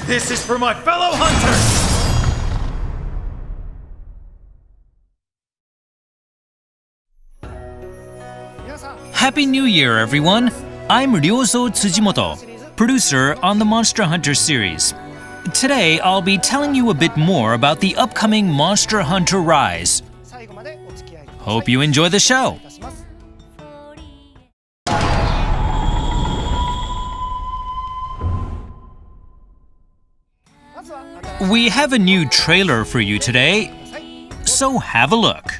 This is for my fellow hunters! Happy New Year, everyone! I'm Ryozo Tsujimoto, producer on the Monster Hunter series. Today, I'll be telling you a bit more about the upcoming Monster Hunter Rise. Hope you enjoy the show! We have a new trailer for you today, so have a look.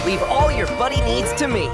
Leave all your buddy needs to me.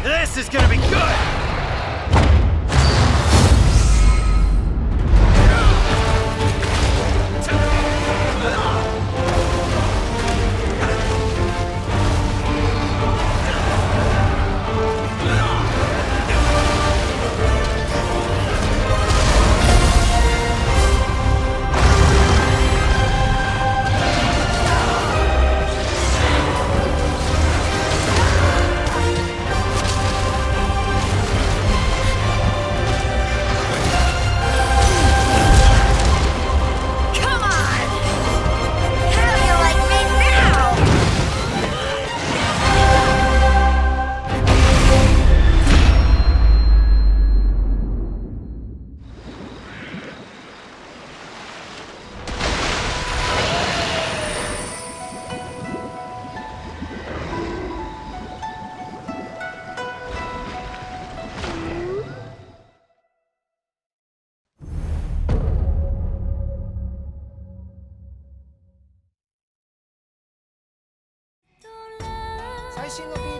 This is gonna be good!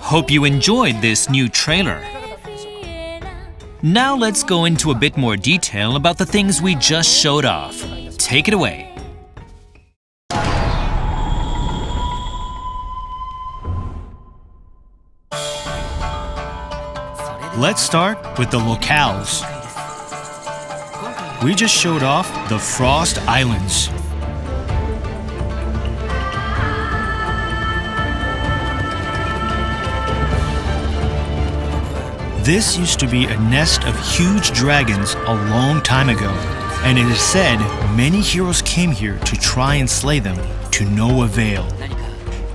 Hope you enjoyed this new trailer. Now let's go into a bit more detail about the things we just showed off. Take it away. Let's start with the locales. We just showed off the Frost Islands. This used to be a nest of huge dragons a long time ago, and it is said many heroes came here to try and slay them to no avail.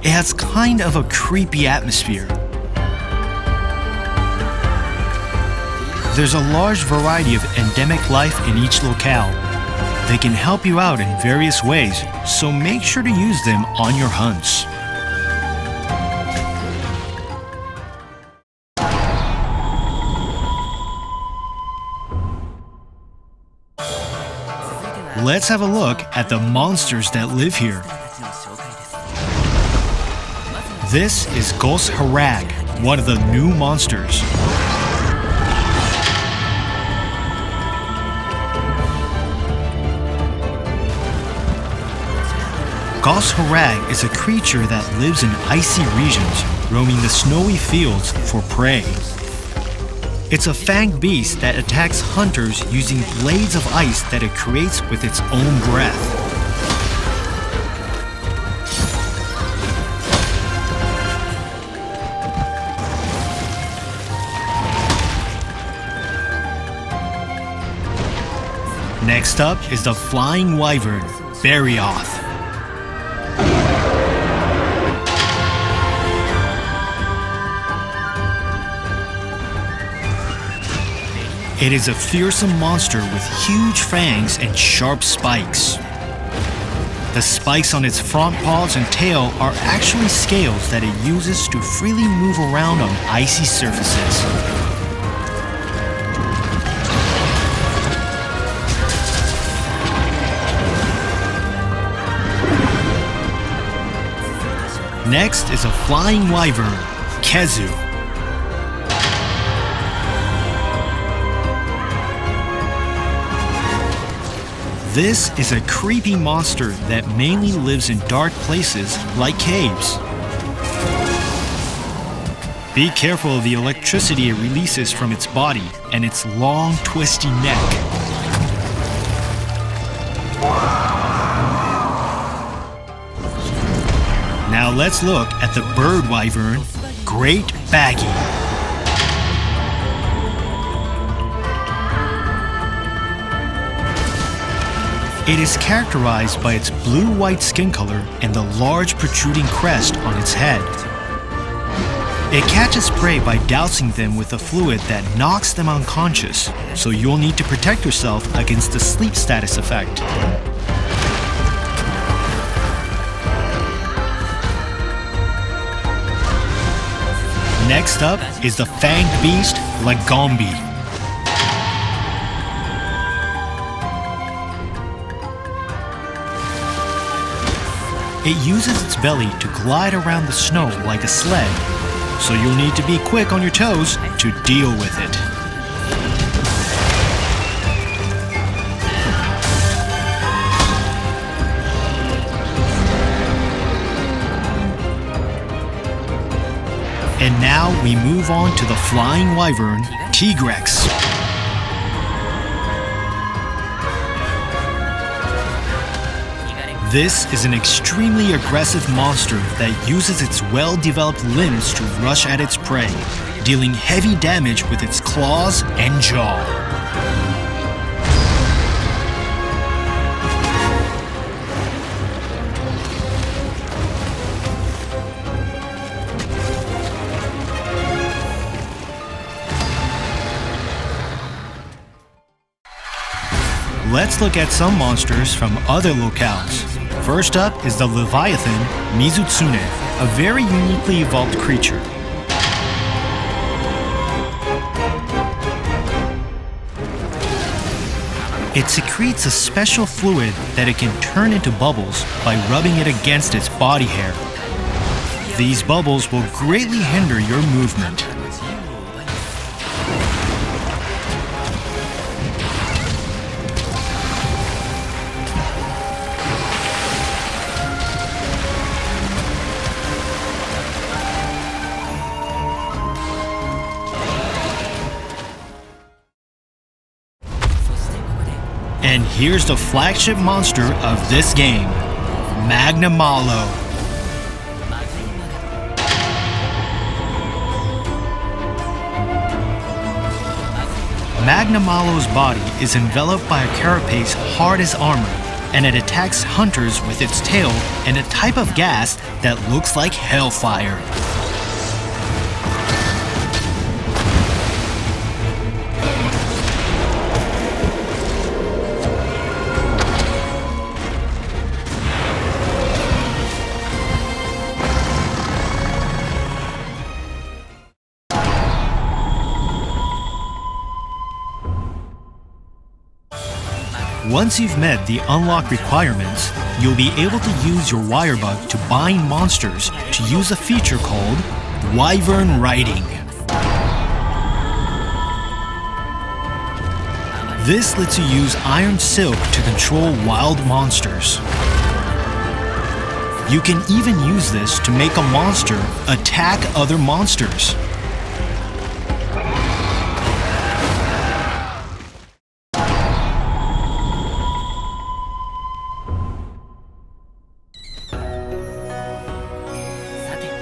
It has kind of a creepy atmosphere. There's a large variety of endemic life in each locale. They can help you out in various ways, so make sure to use them on your hunts. Let's have a look at the monsters that live here. This is Gos Harag, one of the new monsters. Gos Harag is a creature that lives in icy regions, roaming the snowy fields for prey. It's a fanged beast that attacks hunters using blades of ice that it creates with its own breath. Next up is the flying wyvern, Berioth. It is a fearsome monster with huge fangs and sharp spikes. The spikes on its front paws and tail are actually scales that it uses to freely move around on icy surfaces. Next is a flying wyvern, Kezu. This is a creepy monster that mainly lives in dark places like caves. Be careful of the electricity it releases from its body and its long, twisty neck. Now let's look at the bird wyvern, Great Baggy. It is characterized by its blue-white skin color and the large protruding crest on its head. It catches prey by dousing them with a fluid that knocks them unconscious, so you'll need to protect yourself against the sleep status effect. Next up is the fanged beast, Lagombi. It uses its belly to glide around the snow like a sled, so you'll need to be quick on your toes to deal with it. And now we move on to the flying wyvern, Tigrex. This is an extremely aggressive monster that uses its well-developed limbs to rush at its prey, dealing heavy damage with its claws and jaw. Let's look at some monsters from other locales. First up is the Leviathan Mizutsune, a very uniquely evolved creature. It secretes a special fluid that it can turn into bubbles by rubbing it against its body hair. These bubbles will greatly hinder your movement. And here's the flagship monster of this game, Magnamalo. Magnamalo's body is enveloped by a carapace hard as armor, and it attacks hunters with its tail and a type of gas that looks like hellfire. Once you've met the unlock requirements, you'll be able to use your wirebug to bind monsters to use a feature called Wyvern Riding. This lets you use Iron Silk to control wild monsters. You can even use this to make a monster attack other monsters.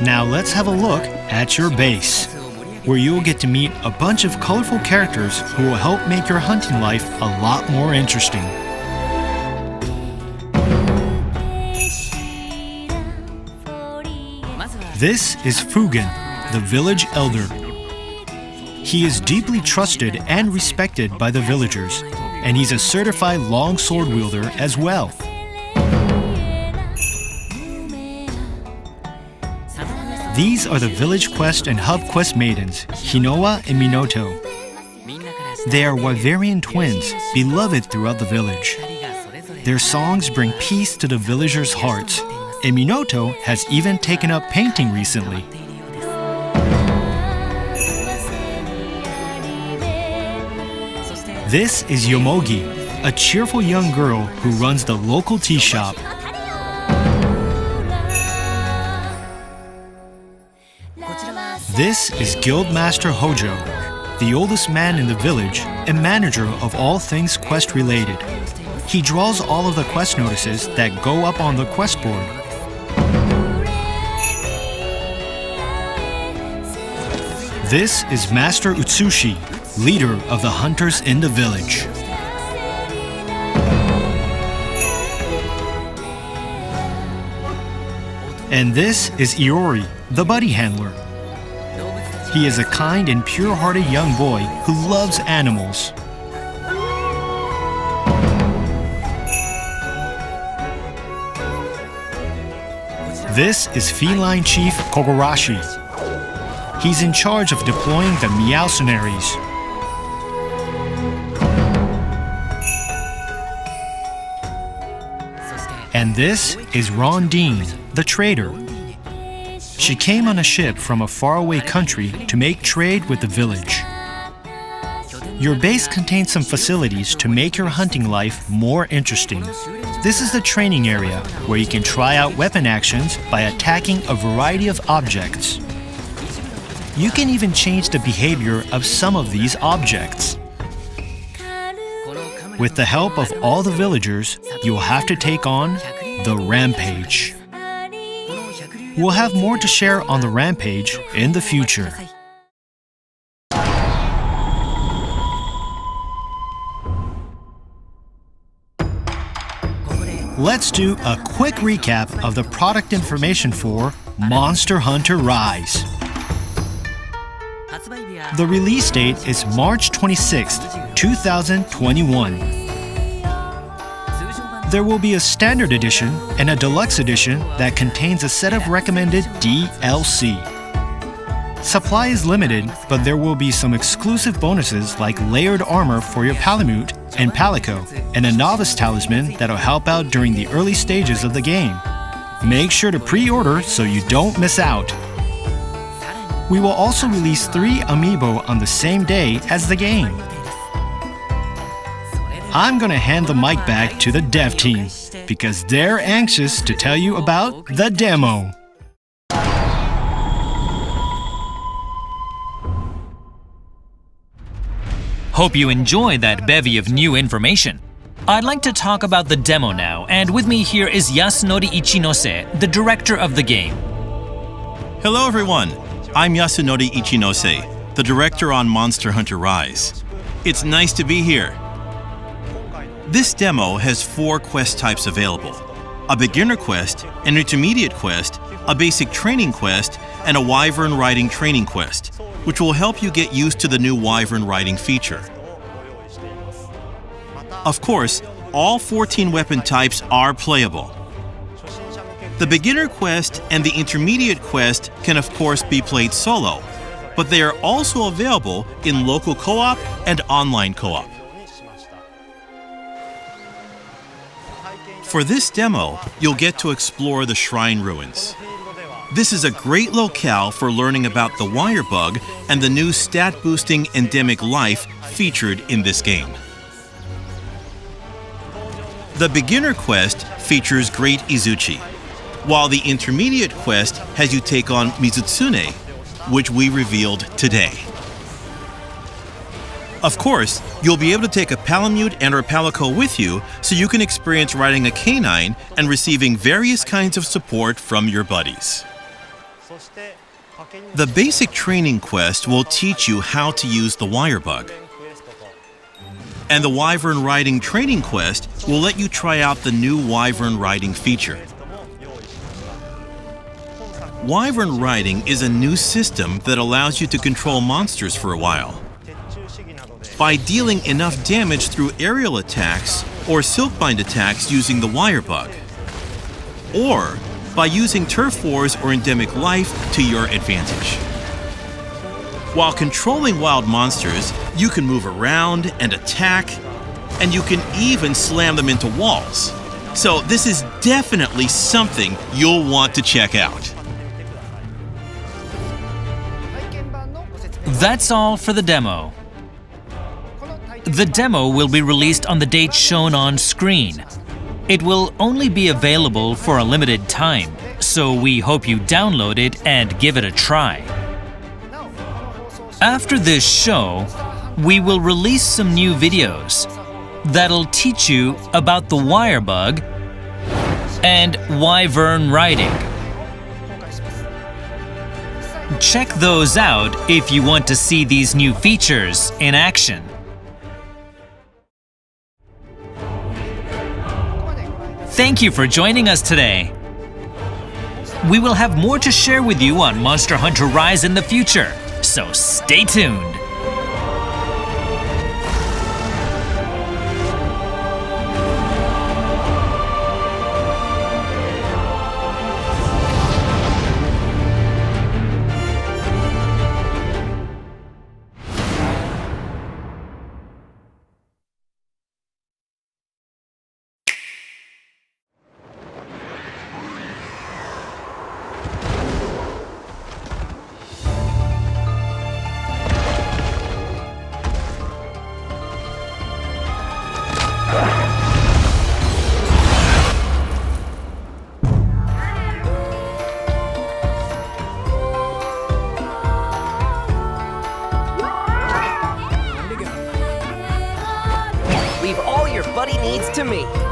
Now let's have a look at your base, where you'll get to meet a bunch of colorful characters who will help make your hunting life a lot more interesting. This is Fugen, the village elder. He is deeply trusted and respected by the villagers, and he's a certified longsword wielder as well. These are the village quest and hub quest maidens, Hinoa and Minoto. They are Wyverian twins, beloved throughout the village. Their songs bring peace to the villagers' hearts, and Minoto has even taken up painting recently. This is Yomogi, a cheerful young girl who runs the local tea shop. This is Guildmaster Hojo, the oldest man in the village and manager of all things quest related. He draws all of the quest notices that go up on the quest board. This is Master Utsushi, leader of the hunters in the village. And this is Iori, the buddy handler. He is a kind and pure-hearted young boy who loves animals. This is Feline Chief Kogarashi. He's in charge of deploying the Meowcenaries. And this is Rondine, the trader. She came on a ship from a faraway country to make trade with the village. Your base contains some facilities to make your hunting life more interesting. This is the training area where you can try out weapon actions by attacking a variety of objects. You can even change the behavior of some of these objects. With the help of all the villagers, you'll have to take on the Rampage. We'll have more to share on the Rampage in the future. Let's do a quick recap of the product information for Monster Hunter Rise. The release date is March 26th, 2021. There will be a standard edition and a deluxe edition that contains a set of recommended DLC. Supply is limited, but there will be some exclusive bonuses like layered armor for your Palamute and Palico, and a novice talisman that'll help out during the early stages of the game. Make sure to pre-order so you don't miss out. We will also release 3 amiibo on the same day as the game. I'm gonna hand the mic back to the dev team because they're anxious to tell you about the demo. Hope you enjoyed that bevy of new information. I'd like to talk about the demo now, and with me here is Yasunori Ichinose, the director of the game. Hello everyone, I'm Yasunori Ichinose, the director on Monster Hunter Rise. It's nice to be here. This demo has 4 quest types available: a beginner quest, an intermediate quest, a basic training quest, and a wyvern riding training quest, which will help you get used to the new wyvern riding feature. Of course, all 14 weapon types are playable. The beginner quest and the intermediate quest can of course be played solo, but they are also available in local co-op and online co-op. For this demo, you'll get to explore the shrine ruins. This is a great locale for learning about the wire bug and the new stat-boosting endemic life featured in this game. The beginner quest features Great Izuchi, while the intermediate quest has you take on Mizutsune, which we revealed today. Of course, you'll be able to take a Palamute and or Palico with you so you can experience riding a canine and receiving various kinds of support from your buddies. The basic training quest will teach you how to use the wire bug. And the wyvern riding training quest will let you try out the new wyvern riding feature. Wyvern riding is a new system that allows you to control monsters for a while. By dealing enough damage through aerial attacks or silkbind attacks using the wire bug. Or by using turf wars or endemic life to your advantage. While controlling wild monsters, you can move around and attack, and you can even slam them into walls. So this is definitely something you'll want to check out. That's all for the demo. The demo will be released on the date shown on screen. It will only be available for a limited time, so we hope you download it and give it a try. After this show, we will release some new videos that'll teach you about the wire bug and wyvern riding. Check those out if you want to see these new features in action. Thank you for joining us today. We will have more to share with you on Monster Hunter Rise in the future, so stay tuned. Leave all your buddy needs to me.